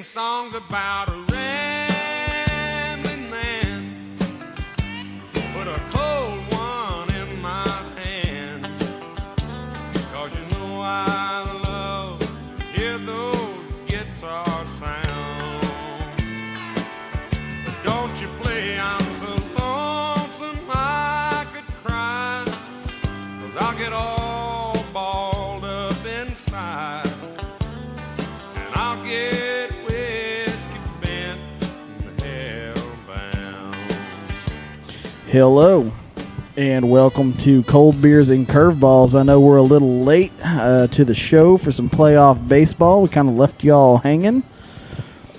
sing songs about a rambling man. Put a cold one in my hand. 'Cause you know I love to hear those guitar sounds. But don't you play, I'm so lonesome I could cry. 'Cause I'll get all balled up inside. And I'll get whiskey bent and hellbound. Hello, and welcome to Cold Beers and Curveballs. I know we're a little late to the show for some playoff baseball. We kind of left y'all hanging.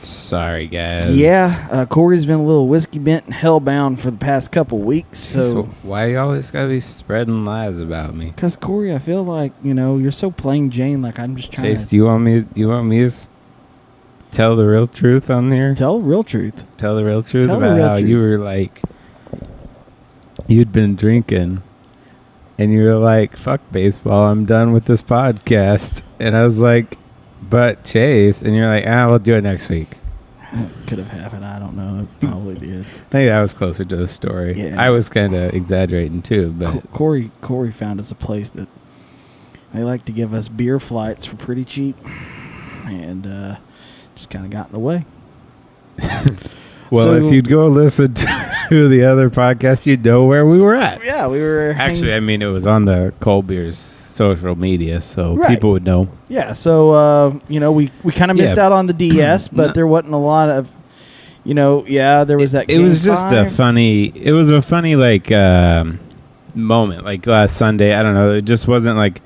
Sorry, guys. Yeah, Corey's been a little whiskey bent and hellbound for the past couple weeks. So why you always gotta be spreading lies about me? Because Corey, I feel like you're so plain Jane. Like I'm just trying Chase, to do you want me to tell the real truth on here? tell the real truth. Tell the real truth Tell the about real how truth. you were like, you'd been drinking, and you were like, "Fuck baseball, I'm done with this podcast." And I was like, "But Chase," and you're like, "We'll do it next week." Could have happened. I don't know. It probably did. I think that was closer to the story. Yeah. I was kind of exaggerating too, but Corey found us a place that they like to give us beer flights for pretty cheap, and just kind of got in the way. well, So- if you'd go listen to the other podcast, you'd know where we were at. Yeah, we were Actually, I mean, it was on the Cold Beers social media, so Right. people would know. Yeah, so we kind of missed Yeah. out on the DS, but No. there wasn't a lot of, there was that. It game was just a 5. funny. It was a funny moment, like last Sunday. I don't know. It just wasn't like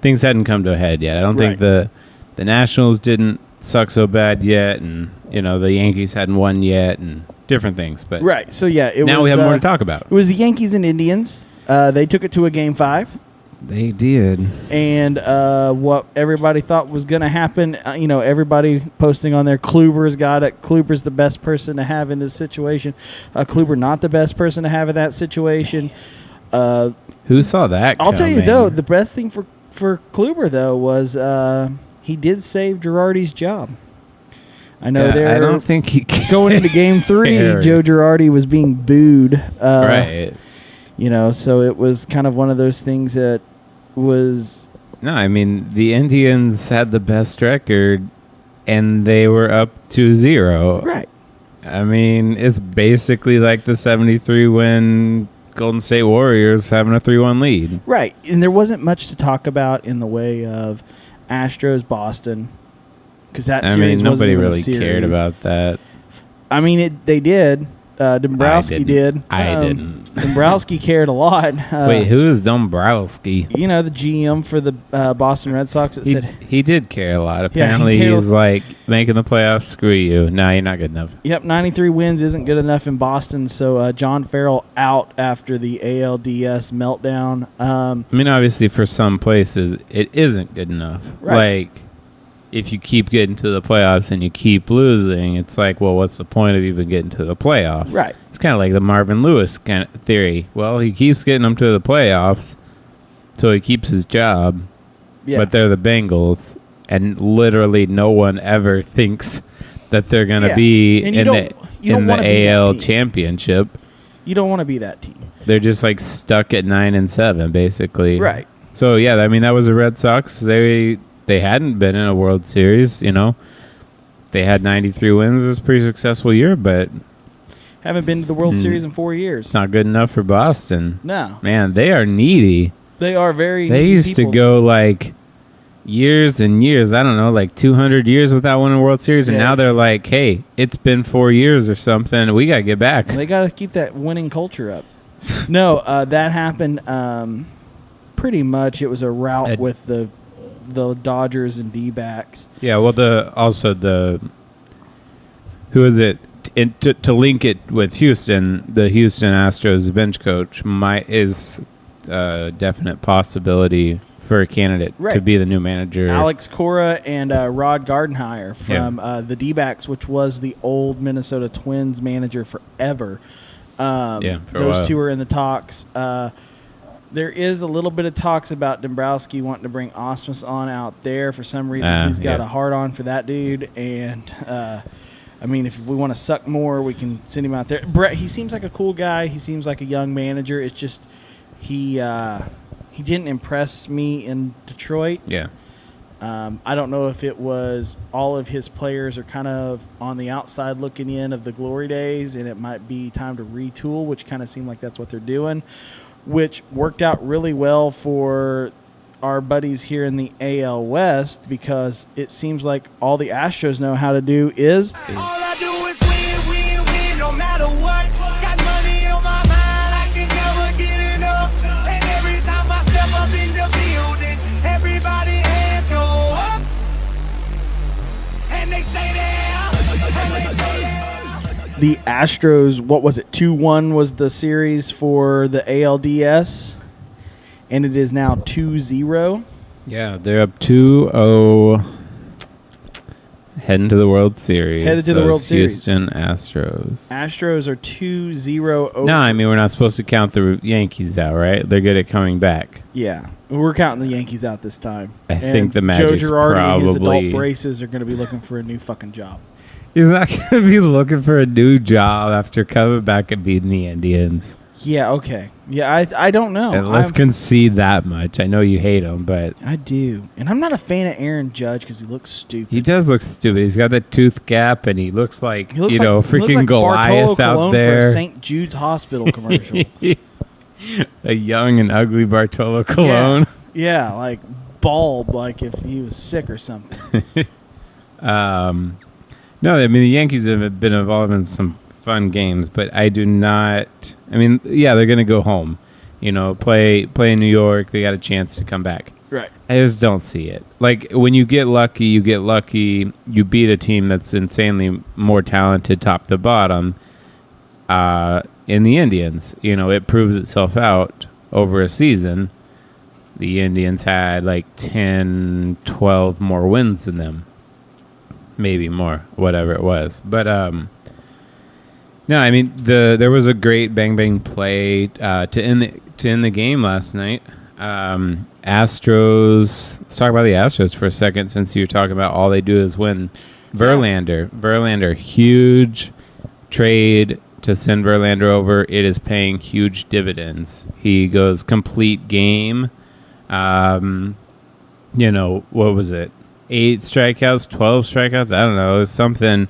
things hadn't come to a head yet. I don't think Right. the Nationals didn't suck so bad yet, and the Yankees hadn't won yet, and different things. But Right. So yeah, now we have more to talk about. It was the Yankees and Indians. They took it to a game 5. They did. And what everybody thought was going to happen, everybody posting on there, Kluber's got it. Kluber's the best person to have in this situation. Kluber not the best person to have in that situation. Who saw that? I'll tell you, coming? though, the best thing for Kluber, though, was he did save Girardi's job. I know I don't think he going into Game 3, cares. Joe Girardi was being booed. Right. So it was kind of one of those things that was... No, I mean, the Indians had the best record, and they were up 2-0. Right. I mean, it's basically like the 73-win Golden State Warriors having a 3-1 lead. Right. And there wasn't much to talk about in the way of Astros-Boston, because that series wasn't nobody even a really series. cared about that. I mean, they did. Dombrowski did. I didn't. Dombrowski cared a lot. Wait, who is Dombrowski? The GM for the Boston Red Sox that said... He did care a lot. Yeah, Apparently, he cared. he's like, making the playoffs, screw you. No, you're not good enough. Yep, 93 wins isn't good enough in Boston, so John Farrell out after the ALDS meltdown. I mean, obviously, for some places, it isn't good enough. Right. Like, if you keep getting to the playoffs and you keep losing, it's like, well, what's the point of even getting to the playoffs? Right. It's kind of like the Marvin Lewis kind of theory. Well, he keeps getting them to the playoffs, so he keeps his job, Yeah. but they're the Bengals, and literally no one ever thinks that they're going to Yeah. be And you in don't the wanna be that AL team. championship. You don't want to be that team. They're just like stuck at 9-7, basically. Right. So yeah, I mean that was the Red Sox. They hadn't been in a World Series, They had 93 wins. It was a pretty successful year, but Haven't been to the World Series in 4 years. it's not good enough for Boston. No. Man, they are needy. They are very They needy used people. to go like years and years, I don't know, like 200 years without winning a World Series, and Yeah. now they're like, hey, it's been 4 years or something. We got to get back. They got to keep that winning culture up. No, that happened pretty much. It was a rout with the Dodgers and D-backs. Yeah, well, who is it? To link it with Houston, the Houston Astros bench coach is a definite possibility for a candidate to Right. be the new manager. Alex Cora and Rod Gardenhire from the D-backs, which was the old Minnesota Twins manager forever. For a those while. two are in the talks. there is a little bit of talks about Dombrowski wanting to bring Osmus on out there. For some reason, he's got a hard on for that dude. And, I mean, if we want to suck more, we can send him out there. Brett, he seems like a cool guy. He seems like a young manager. It's just he didn't impress me in Detroit. Yeah. I don't know if it was all of his players are kind of on the outside looking in of the glory days, and it might be time to retool, which kind of seemed like that's what they're doing, which worked out really well for our buddies here in the AL West, because it seems like all the Astros know how to do is All I do is win, no matter what. Got money on my mind, I can never get enough. And every time I step up in the building, everybody hands go up. And they stay there, and they stay there. the Astros, what was it, 2-1 was the series for the ALDS, and it is now 2-0. Yeah, they're up 2-0. Heading to the World Series. Headed to the World Series. Houston Astros. Astros are 2-0 over. No, I mean, we're not supposed to count the Yankees out, right? They're good at coming back. Yeah, we're counting the Yankees out this time. I think the Magic's Joe Girardi and his probably- adult braces are going to be looking for a new fucking job. He's not going to be looking for a new job after coming back and beating the Indians. Yeah, okay. Yeah, I don't know. And let's concede that much. I know you hate him, but I do. And I'm not a fan of Aaron Judge because he looks stupid. he does look stupid. He's got that tooth gap, and he looks like, He looks freaking like Goliath Bartolo out Colon there. for a St. Jude's Hospital commercial. A young and ugly Bartolo Colon. Yeah, like bald, like if he was sick or something. No, I mean, the Yankees have been involved in some fun games, but I do not. I mean, yeah, they're going to go home. Play in New York. They got a chance to come back. Right. I just don't see it. Like, when you get lucky, you get lucky. You beat a team that's insanely more talented top to bottom in the Indians. It proves itself out over a season. The Indians had like 10, 12 more wins than them. Maybe more, whatever it was. But, no, I mean, there was a great bang play to end the game last night. Astros. Let's talk about the Astros for a second, since you're talking about all they do is win. Verlander, huge trade to send Verlander over. It is paying huge dividends. He goes complete game. What was it? 8 strikeouts, 12 strikeouts. I don't know. It was something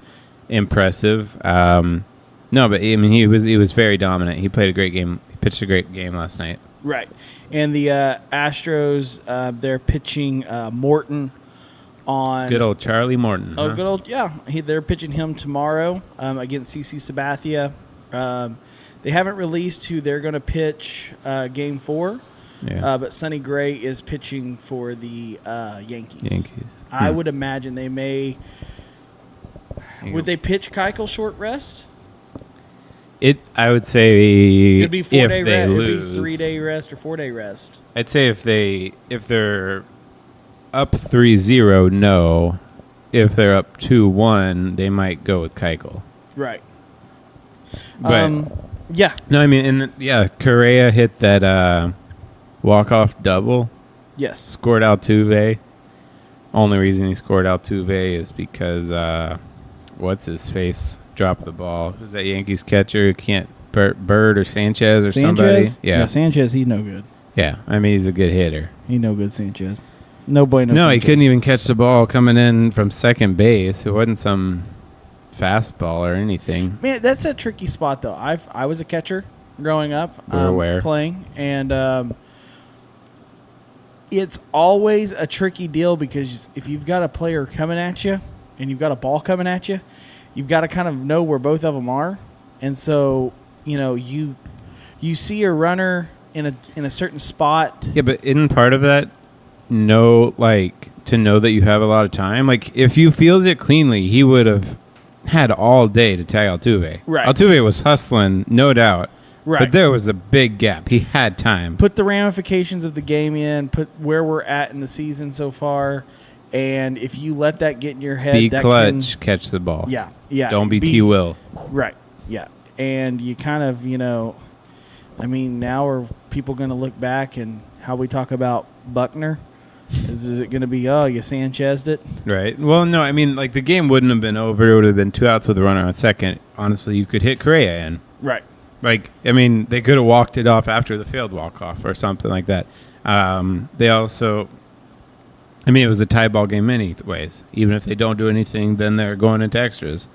impressive. No, but I mean, he was very dominant. He played a great game. He pitched a great game last night. Right. And the Astros, they're pitching Morton on... Good old Charlie Morton. Oh, huh? good old... Yeah. They're pitching him tomorrow against CC Sabathia. They haven't released who they're going to pitch Game 4. Yeah. But Sonny Gray is pitching for the Yankees. Hmm. I would imagine they may... Would they pitch Keuchel short rest? I would say It'd be 4-day if they rest. lose, It'd be 3-day rest or 4-day rest. I'd say if they're up 3-0, no. If they're up 2-1, they might go with Keuchel. Right. But yeah. no, I mean, Correa hit that walk-off double. Yes. Scored Altuve. Only reason he scored Altuve is because what's his face dropped the ball. Who's that Yankees catcher? Can't Bird or Sanchez or somebody? Yeah, Sanchez. He's no good. Yeah, I mean, he's a good hitter. He no good, Sanchez. No bueno. No, Sanchez. he couldn't even catch the ball coming in from second base. It wasn't some fastball or anything. Man, that's a tricky spot though. I was a catcher growing up. We're aware. Playing, and it's always a tricky deal because if you've got a player coming at you and you've got a ball coming at you, you've got to kind of know where both of them are. And so, you see a runner in a certain spot. Yeah, but isn't part of that to know that you have a lot of time? Like, if you fielded it cleanly, he would have had all day to tag Altuve. Right. Altuve was hustling, no doubt. Right. But there was a big gap. He had time. Put the ramifications of the game in, put where we're at in the season so far, and if you let that get in your head, Be that clutch, catch the ball. Yeah. Don't be T. Will. Right. Yeah. And you kind of, I mean, now are people going to look back and how we talk about Buckner? Is it going to be, oh, you Sanchez'd it? Right. Well, no, I mean, like, the game wouldn't have been over. It would have been 2 outs with a runner on second. Honestly, you could hit Correa in. Right. Like, I mean, they could have walked it off after the failed walk-off or something like that. They also, I mean, it was a tie ball game many ways. Even if they don't do anything, then they're going into extras.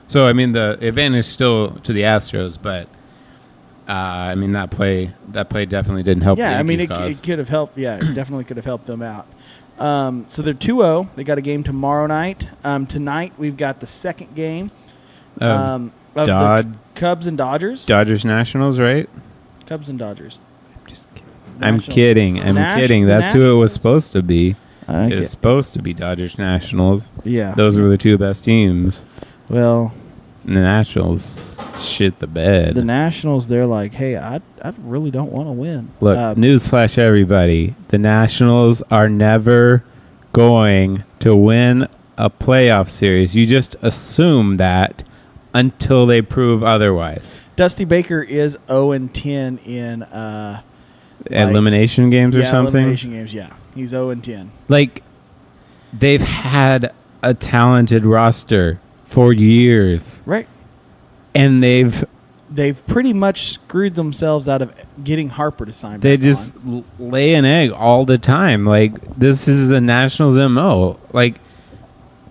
So, I mean, the advantage still to the Astros, but, I mean, that play definitely didn't help the Yeah, I mean, Yankees' it could have helped. Yeah, it definitely could have helped them out. So they're 2-0. They got a game tomorrow night. Tonight, we've got the second game of the Cubs and Dodgers. Dodgers Nationals, right? Cubs and Dodgers. I'm kidding. I'm kidding. That's who it was supposed to be. It was supposed to be Dodgers Nationals. Yeah. Those were the two best teams. Well, the Nationals shit the bed. The Nationals, they're like, hey, I really don't want to win. Look, newsflash, everybody. The Nationals are never going to win a playoff series. You just assume that until they prove otherwise. Dusty Baker is 0-10 in elimination games or something? Elimination games, yeah. He's 0-10. Like, they've had a talented roster for years. Right. And they've pretty much screwed themselves out of getting Harper to sign. They just lay an egg all the time. Like, this is a Nationals MO. Like,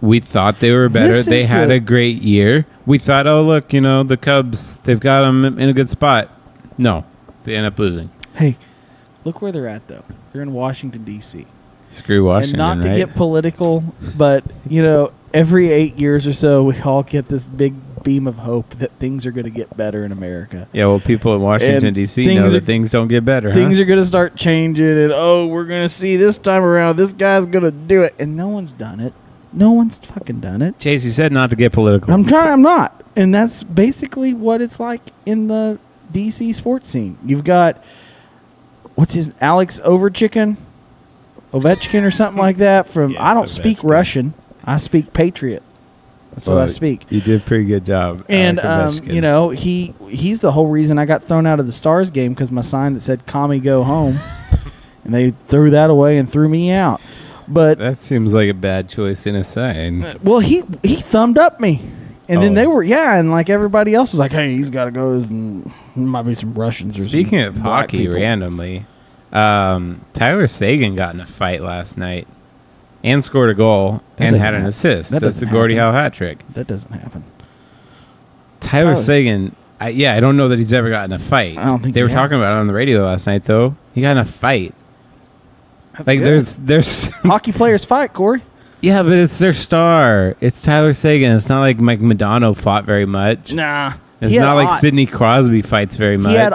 we thought they were better. They had a great year. We thought, oh, look, you know, the Cubs, they've got them in a good spot. No, they end up losing. Hey, look where they're at, though. They're in Washington, D.C. Screw Washington, and not to right? get political, but, you know, every 8 years or so, we all get this big beam of hope that things are going to get better in America. Yeah, well, people in Washington, D.C. know that things don't get better. Things are going to start changing, and, we're going to see this time around, this guy's going to do it. And no one's done it. No one's fucking done it. Chase, you said not to get political. I'm not. And that's basically what it's like in the D.C. sports scene. You've got, what's his, Alex Ovechkin or something like that from, Yes, I don't speak Russian. I speak Patriot. That's what I speak. You did a pretty good job. And, you know, he's the whole reason I got thrown out of the Stars game because my sign that said, "Commie, go home." And they threw that away and threw me out. But that seems like a bad choice in a sign. Well, he thumbed up me. And then they were, and like everybody else was like, hey, he's got to go. There might be some Russians or Speaking some of hockey, people. randomly, Tyler Seguin got in a fight last night and scored a goal and had an assist. That's the Gordie Howe hat trick. That doesn't happen. Tyler Seguin, I don't know that he's ever gotten a fight. I don't think they were talking about it on the radio last night, though. He got in a fight. That's like, good. there's hockey players fight, Corey. Yeah, but it's their star. It's Tyler Seguin. It's not like Mike Modano fought very much. Nah. It's not like Sidney Crosby fights very much. He had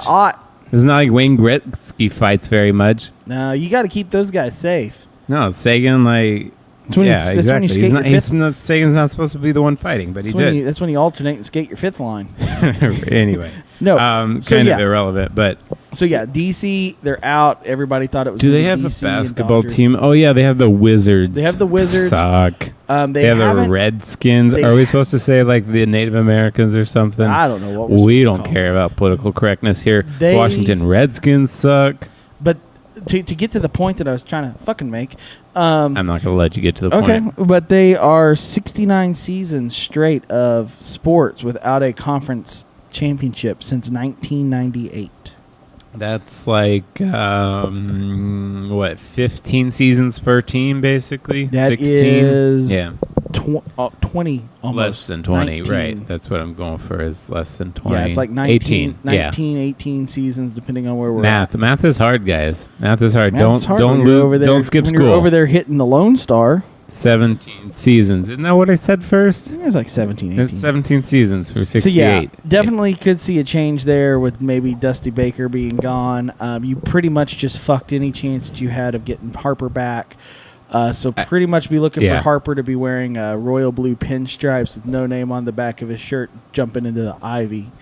It's not like Wayne Gretzky fights very much. No, you got to keep those guys safe. No, Seguin, like... That's when you skate your fifth. Seguin's not supposed to be the one fighting, but he did. That's when you alternate and skate your fifth line. Anyway. No. Kind of irrelevant, but... So, yeah, D.C., they're out. Everybody thought it was Do they have DC a basketball team? Oh, yeah, they have the Wizards. They have the Wizards. Suck. They have the Redskins. Are we supposed to say, like, the Native Americans or something? I don't know what we don't care about political correctness here. Washington Redskins suck. But to get to the point that I was trying to fucking make... I'm not going to let you get to the point. Okay, but they are 69 seasons straight of sports without a conference championship since 1998. That's like, 15 seasons per team, basically? That 16? is 20 almost. Less than 20, 19. right. That's what I'm going for, is less than 20. Yeah, it's like 19, 18 seasons, depending on where we're at. Math is hard, guys. Math is hard. Don't Skip school. When you're over there hitting the Lone Star. 17 seasons. Isn't that what I said first? I think it's like 17, 18. It's 17 seasons for 68. So, yeah, definitely could see a change there with maybe Dusty Baker being gone. You pretty much just fucked any chance that you had of getting Harper back. So pretty much be looking for Harper to be wearing royal blue pinstripes with no name on the back of his shirt, jumping into the ivy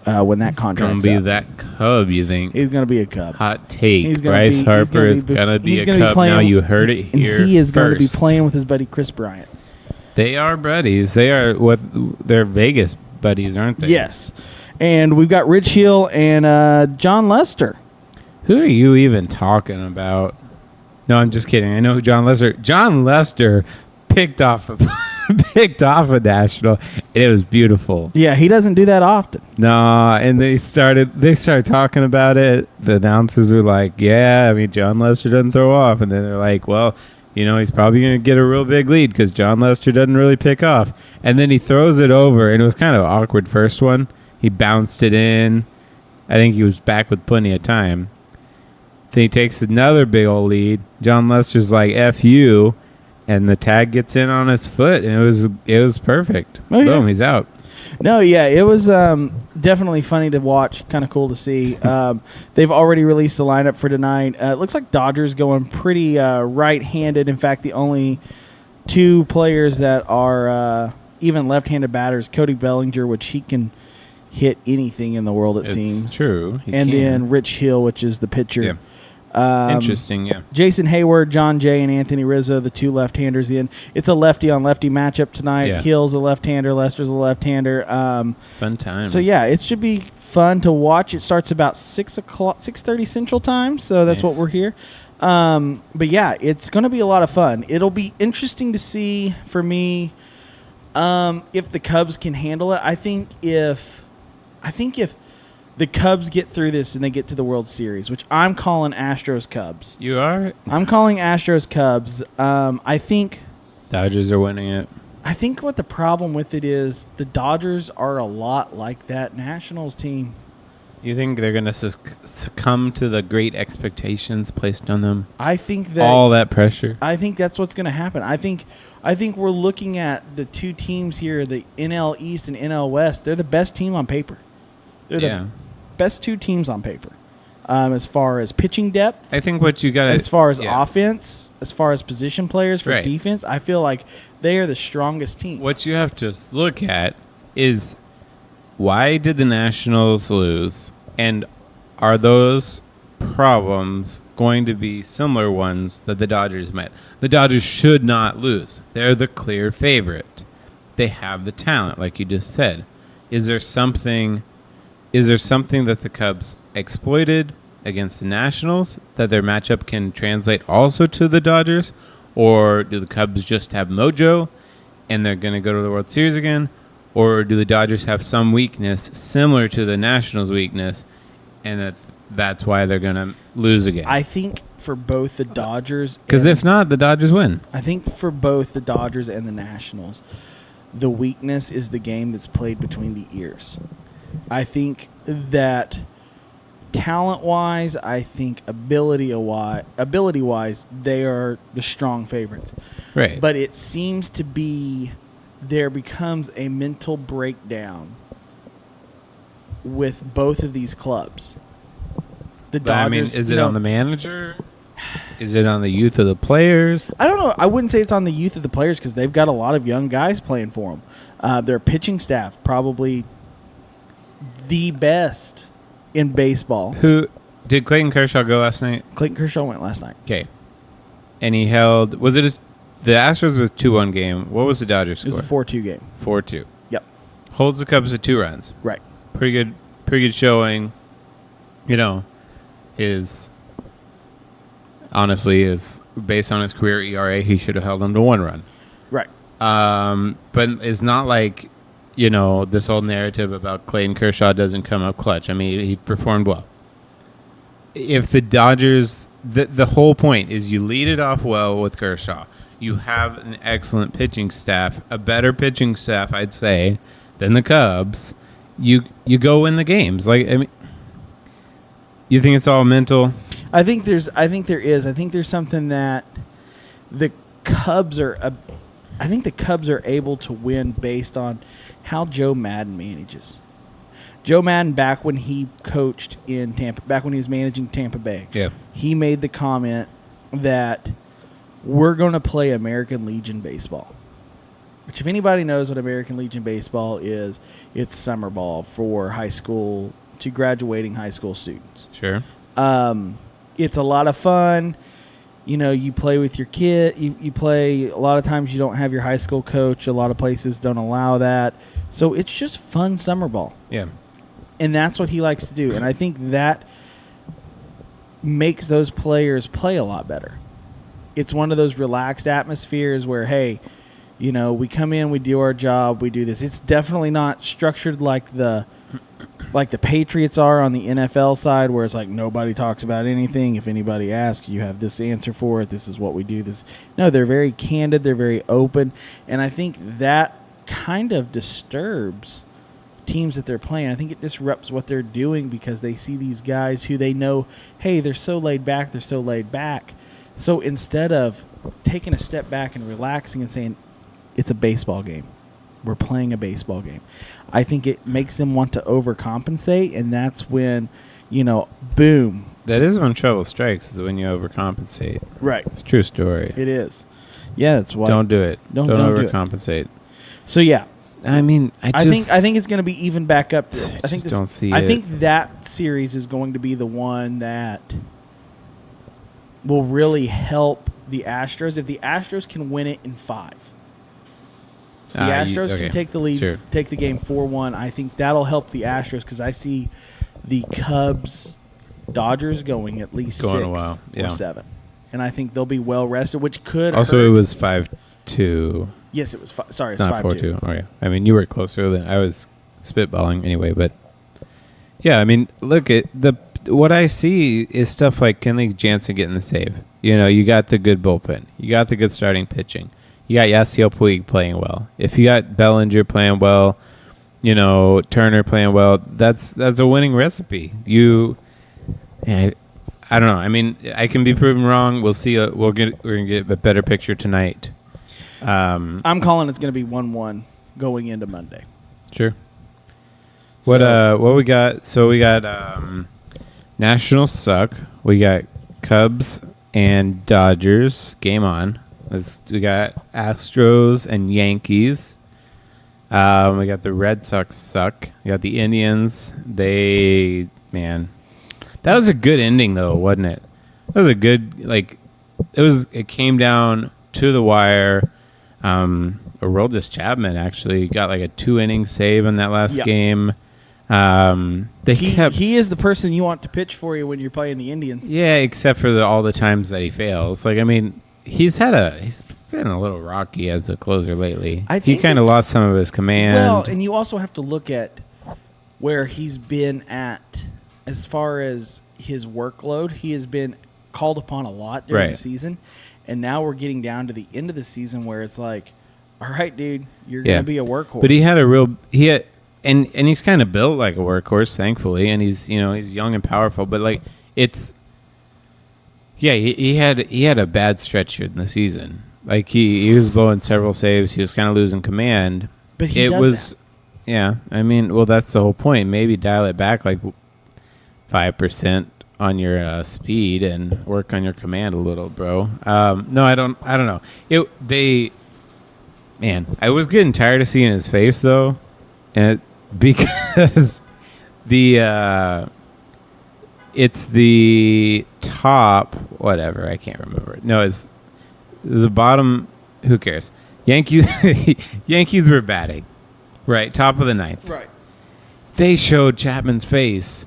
when that contract's going to be up. that Cub, you think? He's going to be a Cub. Hot take. Bryce Harper is going to be a Cub. Now you heard it here. And he is going to be playing with his buddy Chris Bryant. They are buddies. They're Vegas buddies, aren't they? Yes. And we've got Rich Hill and John Lester. Who are you even talking about? No, I'm just kidding. I know who John Lester. John Lester picked off a national, and it was beautiful. Yeah, he doesn't do that often. No, and they started talking about it. The announcers were like, "Yeah, I mean, John Lester doesn't throw off," and then they're like, "Well, you know, he's probably going to get a real big lead because John Lester doesn't really pick off." And then he throws it over, and it was kind of awkward first one. He bounced it in. I think he was back with plenty of time. Then he takes another big old lead. John Lester's like, "F you," and the tag gets in on his foot, and it was perfect. Oh, yeah. Boom, he's out. No, yeah, it was definitely funny to watch, kind of cool to see. They've already released the lineup for tonight. It looks like Dodgers going pretty right-handed. In fact, the only two players that are even left-handed batters, Cody Bellinger, which he can hit anything in the world, it seems. It's true. And then Rich Hill, which is the pitcher. Yeah. Interesting, yeah. Jason Hayward, John Jay, and Anthony Rizzo, the two left-handers in. It's a lefty-on-lefty matchup tonight. Yeah. Hill's a left-hander, Lester's a left-hander. Fun times. So, yeah, it should be fun to watch. It starts about 6:30 Central Time, so that's what we're here. But, yeah, it's going to be a lot of fun. It'll be interesting to see, for me, if the Cubs can handle it. I think if the Cubs get through this and they get to the World Series, which I'm calling Astros-Cubs. You are? I'm calling Astros-Cubs. I think Dodgers are winning it. I think what the problem with it is the Dodgers are a lot like that Nationals team. You think they're going to succumb to the great expectations placed on them? I think that all that pressure. I think that's what's going to happen. I think we're looking at the two teams here, the NL East and NL West. They're the best team on paper. They're the best two teams on paper, as far as pitching depth. I think what you got as far as offense, as far as position players for defense, I feel like they are the strongest team. What you have to look at is why did the Nationals lose, and are those problems going to be similar ones that the Dodgers met? The Dodgers should not lose. They're the clear favorite. They have the talent, like you just said. Is there something that the Cubs exploited against the Nationals that their matchup can translate also to the Dodgers? Or do the Cubs just have mojo and they're going to go to the World Series again? Or do the Dodgers have some weakness similar to the Nationals' weakness and that's why they're going to lose again? I think for both the Dodgers... Because if not, the Dodgers win. I think for both the Dodgers and the Nationals, the weakness is the game that's played between the ears. I think that talent-wise, I think ability-wise, they are the strong favorites. Right. But it seems to be there becomes a mental breakdown with both of these clubs. The Dodgers. I mean, is it on the manager? Is it on the youth of the players? I don't know. I wouldn't say it's on the youth of the players because they've got a lot of young guys playing for them. Their pitching staff probably the best in baseball. Who did Clayton Kershaw go last night? Clayton Kershaw went last night. Okay. And he held, the Astros was 2-1 game. What was the Dodgers score? It was a 4-2 game. 4-2. Yep. Holds the Cubs to 2 runs. Right. Pretty good showing. You know, honestly is based on his career ERA, he should have held them to 1 run. Right. But it's not like, you know, this whole narrative about Clayton Kershaw doesn't come up clutch. I mean, he performed well. If the Dodgers, the whole point is you lead it off well with Kershaw. You have an excellent pitching staff, a better pitching staff, I'd say, than the Cubs. You go win the games. Like, I mean, you think it's all mental? I think there is. I think there's something that the Cubs are. I think the Cubs are able to win based on how Joe Madden manages. Joe Madden, back when he coached in Tampa, back when he was managing Tampa Bay, he made the comment that we're going to play American Legion baseball. Which, if anybody knows what American Legion baseball is, it's summer ball for high school to graduating high school students. Sure. It's a lot of fun. You know, you play with your kid. You play, a lot of times you don't have your high school coach. A lot of places don't allow that. So it's just fun summer ball. Yeah. And that's what he likes to do. And I think that makes those players play a lot better. It's one of those relaxed atmospheres where, hey, you know, we come in, we do our job, we do this. It's definitely not structured like the Patriots are on the NFL side, where it's like nobody talks about anything. If anybody asks, you have this answer for it. This is what we do. No, they're very candid. They're very open. And I think that kind of disturbs teams that they're playing. I think it disrupts what they're doing because they see these guys who they know, hey, they're so laid back. So instead of taking a step back and relaxing and saying, it's a baseball game, we're playing a baseball game, I think it makes them want to overcompensate, and that's when, you know, boom. That is when trouble strikes, is when you overcompensate. Right. It's a true story. It is. Yeah, that's why. Don't do it. Don't do it. overcompensate. So, yeah. I mean, I think it's going to be even back up. I think that series is going to be the one that will really help the Astros. If the Astros can win it in 5, the Astros can take the lead, take the game 4-1. I think that'll help the Astros because I see the Cubs-Dodgers going at least 6 or 7. And I think they'll be well rested, which could also hurt. It was 5-2. Yes, it was. Sorry, it's not 5-2. 4-2. Okay. I mean, you were closer than I was spitballing anyway. But yeah, I mean, look at what I see is stuff like Kenley Jansen getting the save. You know, you got the good bullpen, you got the good starting pitching, you got Yasiel Puig playing well. If you got Bellinger playing well, you know, Turner playing well, that's a winning recipe. I don't know. I mean, I can be proven wrong. We'll see. We're gonna get a better picture tonight. I'm calling it's going to be 1-1 going into Monday. Sure. What we got? So we got Nationals suck. We got Cubs and Dodgers. Game on. We got Astros and Yankees. We got the Red Sox suck. We got the Indians. That was a good ending though, wasn't it? That was a good it came down to the wire. Aroldis Chapman actually got like a 2-inning save in that last game. He is the person you want to pitch for you when you're playing the Indians. Yeah, except for all the times that he fails. Like, I mean, he's been a little rocky as a closer lately. He kind of lost some of his command. Well, and you also have to look at where he's been at as far as his workload. He has been called upon a lot during the season. And now we're getting down to the end of the season where it's like, all right, dude, you're going to be a workhorse. But and he's kind of built like a workhorse, thankfully, and he's young and powerful. But like he had a bad stretch in the season. Like he was blowing several saves. He was kind of losing command. But he does that. Yeah. I mean, well, that's the whole point. Maybe dial it back like 5%. On your speed and work on your command a little, bro. No, I don't know. I was getting tired of seeing his face though, and because it's the top whatever, I can't remember. No, it's the bottom. Who cares? Yankees were batting, right, top of the ninth. Right. They showed Chapman's face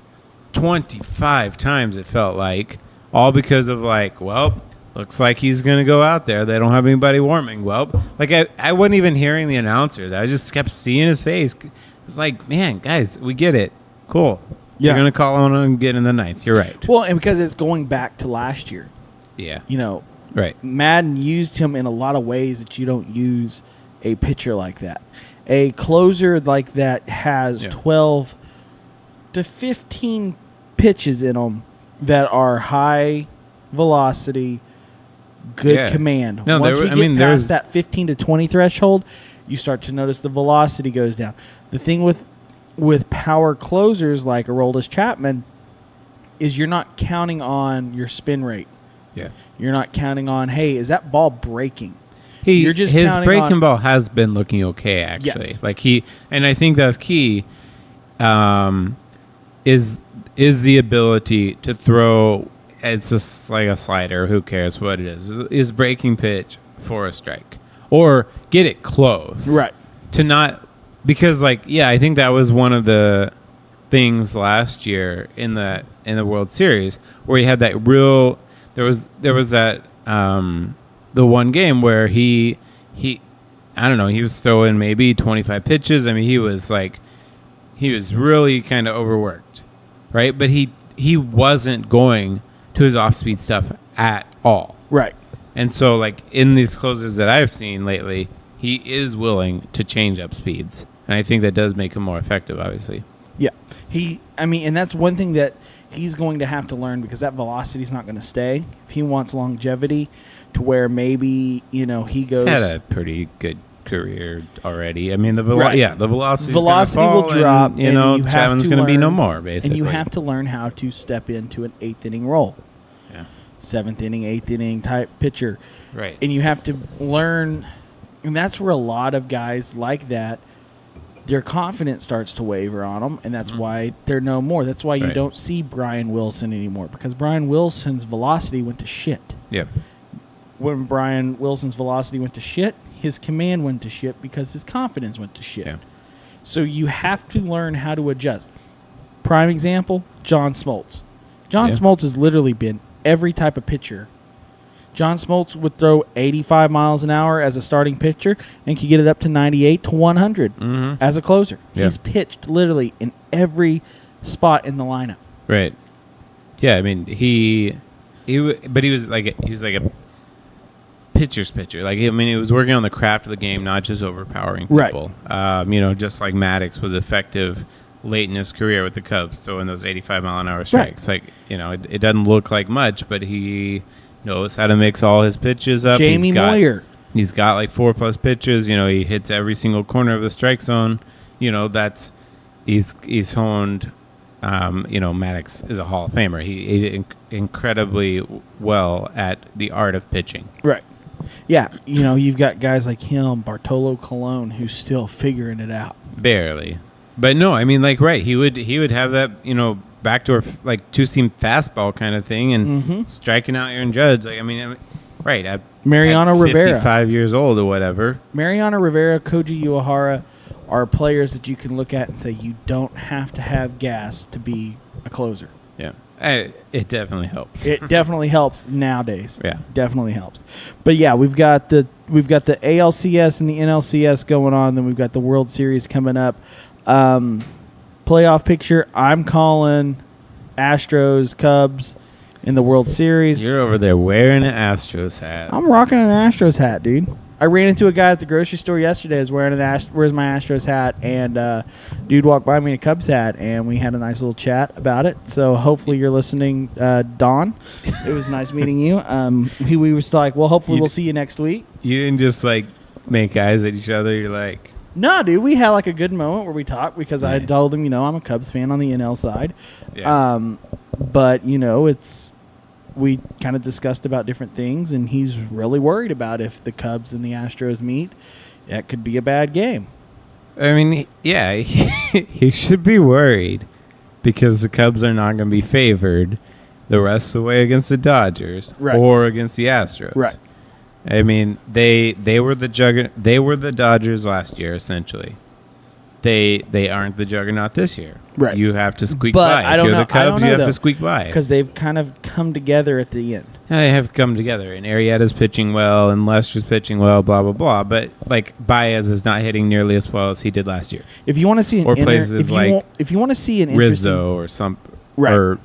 25 times, it felt like, all because of looks like he's going to go out there. They don't have anybody warming. Well, I wasn't even hearing the announcers. I just kept seeing his face. It's like, man, guys, we get it. Cool. Yeah. You're going to call on him and get in the ninth. You're right. Well, and because it's going back to last year. Yeah. You know, right. Madden used him in a lot of ways that you don't use a pitcher like that. A closer like that has 12 to 15 pitches in them that are high velocity, good command. No, Once we get past that 15 to 20 threshold, you start to notice the velocity goes down. The thing with power closers like Aroldis Chapman is you're not counting on your spin rate. Yeah. You're not counting on, hey, is that ball breaking? His breaking ball has been looking okay, actually. Yes. And I think that's key. Is the ability to throw, it's just like a slider, who cares what it is breaking pitch for a strike. Or get it close. Right. To not, because I think that was one of the things last year in the World Series where he had that real. There was that the one game where he I don't know, he was throwing maybe 25 pitches. I mean, he was really kind of overworked, right? But he wasn't going to his off-speed stuff at all. Right. And so, like, in these closes that I've seen lately, he is willing to change up speeds. And I think that does make him more effective, obviously. Yeah. And that's one thing that he's going to have to learn, because that velocity is not going to stay. If he wants longevity to where maybe, he goes... He's had a pretty good career already. I mean, the velocity will drop, and, Chavin's going to be no more, basically. And you have to learn how to step into an 8th inning role. Yeah. 7th inning, 8th inning type pitcher. Right. And you have to learn, and that's where a lot of guys like that, their confidence starts to waver on them, and that's why they're no more. That's why you don't see Brian Wilson anymore, because Brian Wilson's velocity went to shit. Yeah. When Brian Wilson's velocity went to shit, his command went to shit because his confidence went to shit. Yeah. So you have to learn how to adjust. Prime example, John Smoltz. John Smoltz has literally been every type of pitcher. John Smoltz would throw 85 miles an hour as a starting pitcher and could get it up to 98 to 100 as a closer. Yeah. He's pitched literally in every spot in the lineup. Right. Yeah, I mean, he was like a pitcher's pitcher. Like, I mean, he was working on the craft of the game, not just overpowering people. Right. Just like Maddox was effective late in his career with the Cubs, throwing those 85-mile-an-hour strikes. Right. Like, it doesn't look like much, but he knows how to mix all his pitches up. Jamie Moyer. He's got like 4+ pitches. He hits every single corner of the strike zone. He's honed. Maddox is a Hall of Famer. He did incredibly well at the art of pitching. Right. Yeah. You've got guys like him, Bartolo Colon, who's still figuring it out. Barely. But no, I mean, like, right. He would have that, backdoor, like, two-seam fastball kind of thing and striking out Aaron Judge. Like, I mean, right. At Mariano Rivera. 55 years old or whatever. Mariano Rivera, Koji Uehara are players that you can look at and say you don't have to have gas to be a closer. Yeah. It definitely helps. It definitely helps nowadays. Yeah. Definitely helps. But yeah, we've got the ALCS and the NLCS going on, then we've got the World Series coming up. Playoff picture, I'm calling Astros, Cubs in the World Series. You're over there wearing an Astros hat. I'm rocking an Astros hat, dude. I ran into a guy at the grocery store yesterday. I was wearing where's my Astros hat, and dude walked by me in a Cubs hat, and we had a nice little chat about it. So hopefully you're listening, Don. It was nice meeting you. We were like, well, hopefully we'll see you next week. You didn't just like make eyes at each other. You're like, no, dude. We had like a good moment where we talked because I told him, I'm a Cubs fan on the NL side. Yeah. But we kind of discussed about different things, and he's really worried about if the Cubs and the Astros meet, that could be a bad game. I mean, yeah, he should be worried because the Cubs are not going to be favored the rest of the way against the Dodgers or against the Astros. Right. I mean, they were the Dodgers last year, essentially. They aren't the juggernaut this year. Right. You have to squeak but by. I don't if you're know, the Cubs, you have to squeak by. Because they've kind of come together at the end. Yeah, they have come together. And Arrieta's pitching well, and Lester's pitching well, blah, blah, blah. But, like, Baez is not hitting nearly as well as he did last year. If you want to see an if you want to see an Rizzo or some... Right. Or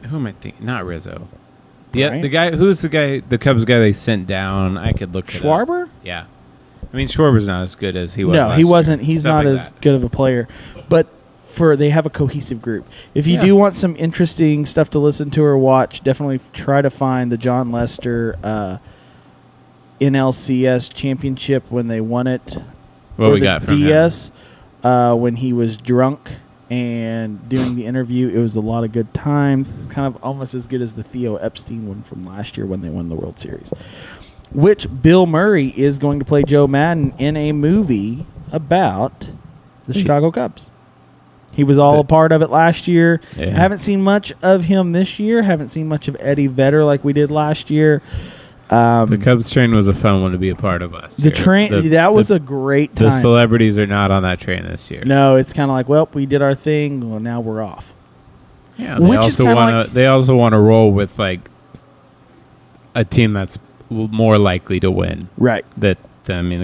who am I thinking? Not Rizzo. The guy... Who's the guy... The Cubs guy they sent down? I could look it up. Schwarber? Yeah. I mean, Schwarber's not as good as he was. No, last he wasn't. year. He's Stuff not like as that. good of a player. But they have a cohesive group. If you do want some interesting stuff to listen to or watch, definitely try to find the John Lester NLCS championship when they won it. What we got from DS when he was drunk and doing the interview. It was a lot of good times. It's kind of almost as good as the Theo Epstein one from last year when they won the World Series. Which Bill Murray is going to play Joe Madden in a movie about the Chicago Cubs. He was all a part of it last year. Yeah. I haven't seen much of him this year. Haven't seen much of Eddie Vedder like we did last year. The Cubs train was a fun one to be a part of last year. The train, that was a great time. The celebrities are not on that train this year. No, it's kind of like, well, we did our thing. Well, now we're off. Yeah, they also want to roll with like a team that's more likely to win. Right. The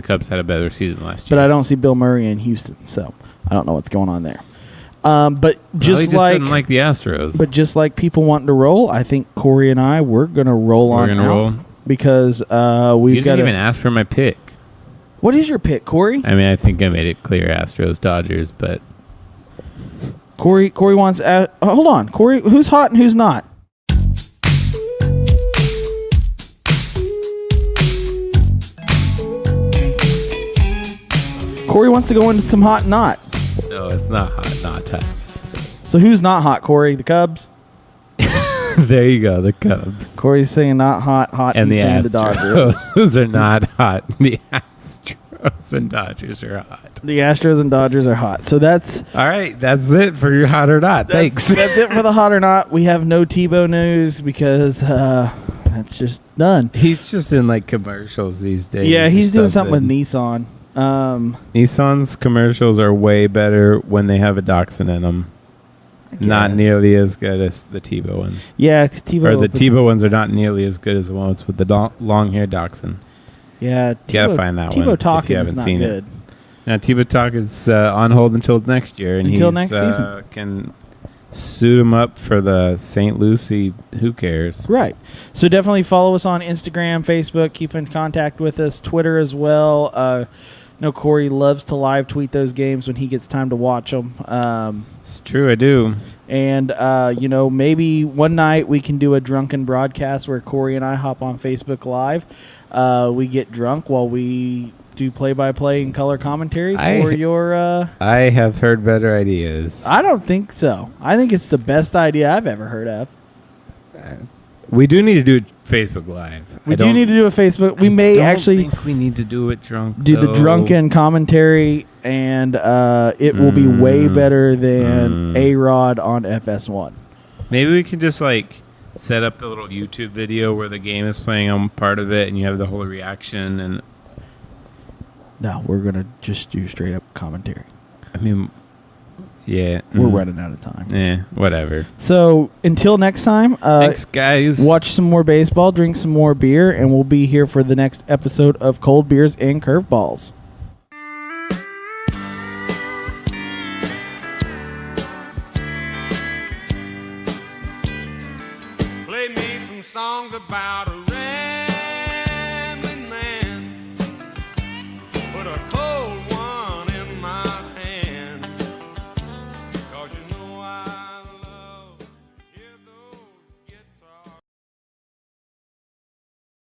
Cubs had a better season last year. But I don't see Bill Murray in Houston, so I don't know what's going on there. But just didn't like the Astros. But just like people wanting to roll, I think Corey and I we're gonna roll on. We're gonna roll because we've got. You didn't even ask for my pick. What is your pick, Corey? I mean, I think I made it clear: Astros, Dodgers, but Corey wants. Hold on, Corey. Who's hot and who's not? Corey wants to go into some hot and not. No, it's not hot, not hot. So who's not hot, Corey? The Cubs? There you go, the Cubs. Corey's saying not hot, and he's saying the Dodgers. Those are not hot. The Astros and Dodgers are hot. The Astros and Dodgers are hot. So that's... All right, that's it for your hot or not. Thanks. That's it for the hot or not. We have no Tebow news because that's just done. He's just in like commercials these days. Yeah, he's doing something with Nissan. Nissan's commercials are way better when they have a dachshund in them. Not nearly as good as the Tebow ones. Yeah, Tebow ones are not nearly as good as the ones with the long-haired dachshund. Yeah, you gotta find that one. Tebow Talk if you is haven't not seen good. It. Now Tebow Talk is on hold until next year, and next season can suit him up for the St. Lucie. Who cares? Right. So definitely follow us on Instagram, Facebook. Keep in contact with us. Twitter as well. Corey loves to live tweet those games when he gets time to watch them. It's true, I do. And, maybe one night we can do a drunken broadcast where Corey and I hop on Facebook Live. We get drunk while we do play-by-play and color commentary for your... I have heard better ideas. I don't think so. I think it's the best idea I've ever heard of. We do need to do Facebook Live. We do need to do a Facebook. We may actually think we need to do it drunk. Do the drunken commentary, and it will be way better than A-Rod on FS1. Maybe we can just set up the little YouTube video where the game is playing on part of it, and you have the whole reaction. And no, we're gonna just do straight up commentary. I mean. Yeah. We're running out of time. Yeah, whatever. So, until next time, thanks, guys. Watch some more baseball, drink some more beer, and we'll be here for the next episode of Cold Beers and Curveballs.